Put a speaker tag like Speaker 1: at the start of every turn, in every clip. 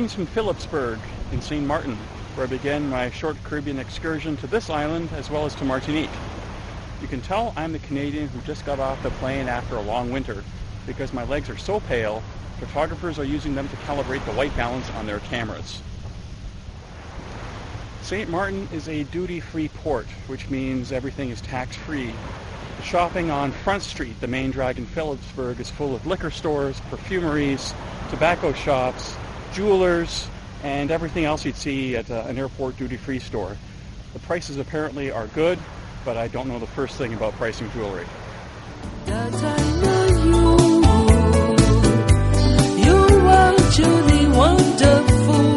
Speaker 1: Greetings from Phillipsburg in Saint Martin, where I began my short Caribbean excursion to this island as well as to Martinique. You can tell I'm the Canadian who just got off the plane after a long winter because my legs are so pale, photographers are using them to calibrate the white balance on their cameras. Saint Martin is a duty-free port, which means everything is tax-free. The shopping on Front Street, the main drag in Phillipsburg, is full of liquor stores, perfumeries, tobacco shops, jewelers, and everything else you'd see at an airport duty-free store. The prices apparently are good, but I don't know the first thing about pricing jewelry.
Speaker 2: That I know you are truly wonderful.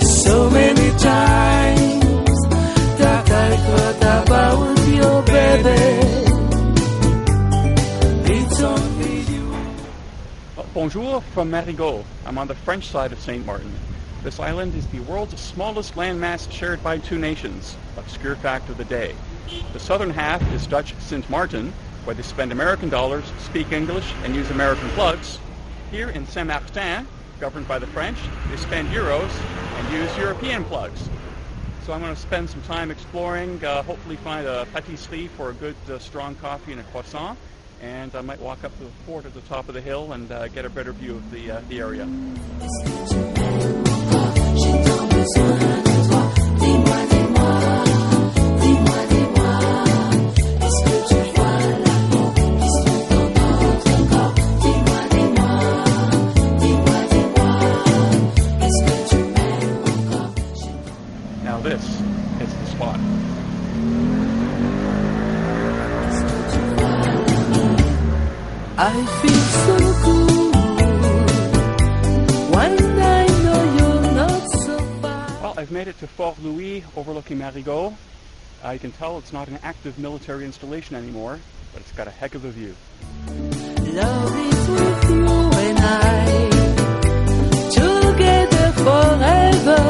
Speaker 2: So many times that I thought about your baby. It's only you.
Speaker 1: Bonjour from Marigot. I'm on the French side of Saint Martin. This island is the world's smallest landmass shared by two nations. Obscure fact of the day. The southern half is Dutch Saint Martin, where they spend American dollars, speak English, and use American plugs. Here in Saint Martin, governed by the French, they spend euros and use European plugs. So I'm going to spend some time exploring, hopefully find a pâtisserie for a good strong coffee and a croissant, and I might walk up to the fort at the top of the hill and get a better view of the area. Now this is the spot.
Speaker 2: I feel so good when I know you're not so far.
Speaker 1: Well, I've made it to Fort Louis overlooking Marigot. You can tell it's not an active military installation anymore, but it's got a heck of a view.
Speaker 2: Love is with you and I, together forever.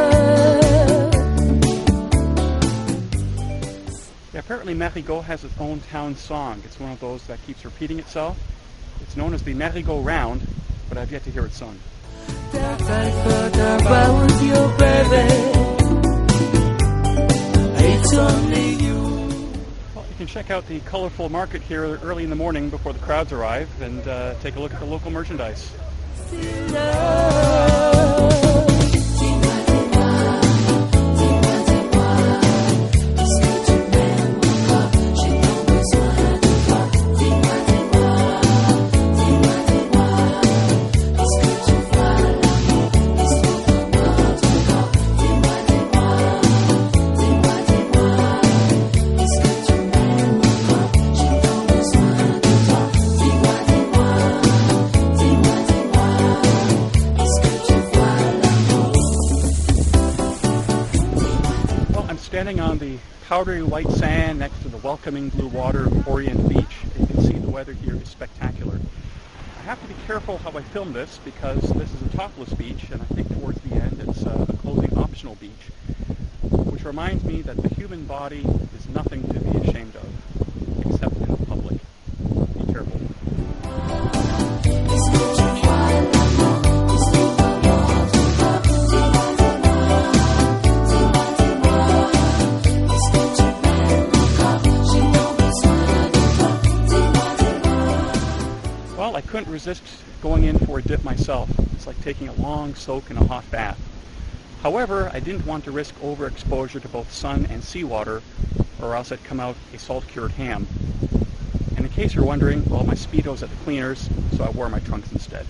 Speaker 1: Yeah, apparently Marigot has its own town song. It's one of those that keeps repeating itself. It's known as the Marigot Round, but I've yet to hear it sung.
Speaker 2: That I thought about your baby. It's only you.
Speaker 1: Well, you can check out the colorful market here early in the morning before the crowds arrive and take a look at the local merchandise.
Speaker 2: Still love.
Speaker 1: Standing on the powdery white sand next to the welcoming blue water of Orient Beach, you can see the weather here is spectacular. I have to be careful how I film this because this is a topless beach, and I think towards the end it's a clothing optional beach, which reminds me that the human body is nothing to be ashamed of, except in public. Be careful. I couldn't resist going in for a dip myself. It's like taking a long soak in a hot bath. However, I didn't want to risk overexposure to both sun and seawater, or else I'd come out a salt-cured ham. And in case you're wondering, well, my Speedo's at the cleaners, so I wore my trunks instead.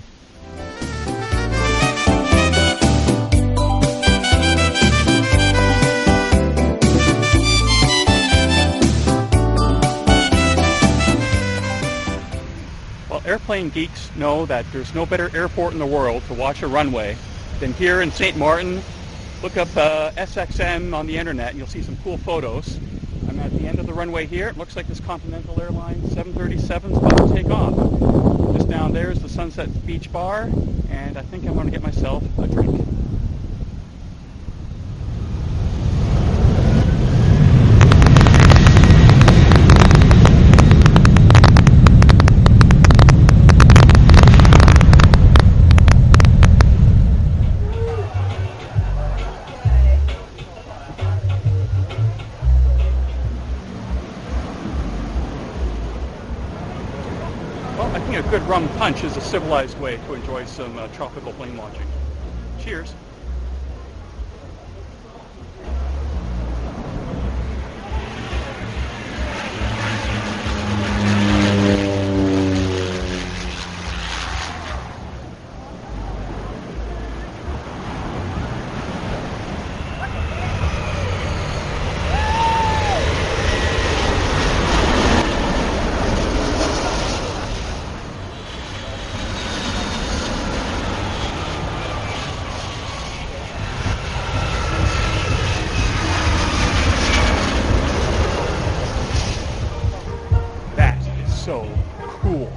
Speaker 1: Airplane geeks know that there's no better airport in the world to watch a runway than here in Saint Martin. Look up SXM on the internet and you'll see some cool photos. I'm at the end of the runway here. It looks like this Continental Airlines 737 is about to take off. Just down there is the Sunset Beach Bar, and I think I'm going to get myself a drink. I think a good rum punch is a civilized way to enjoy some tropical plane watching. Cheers. So cool.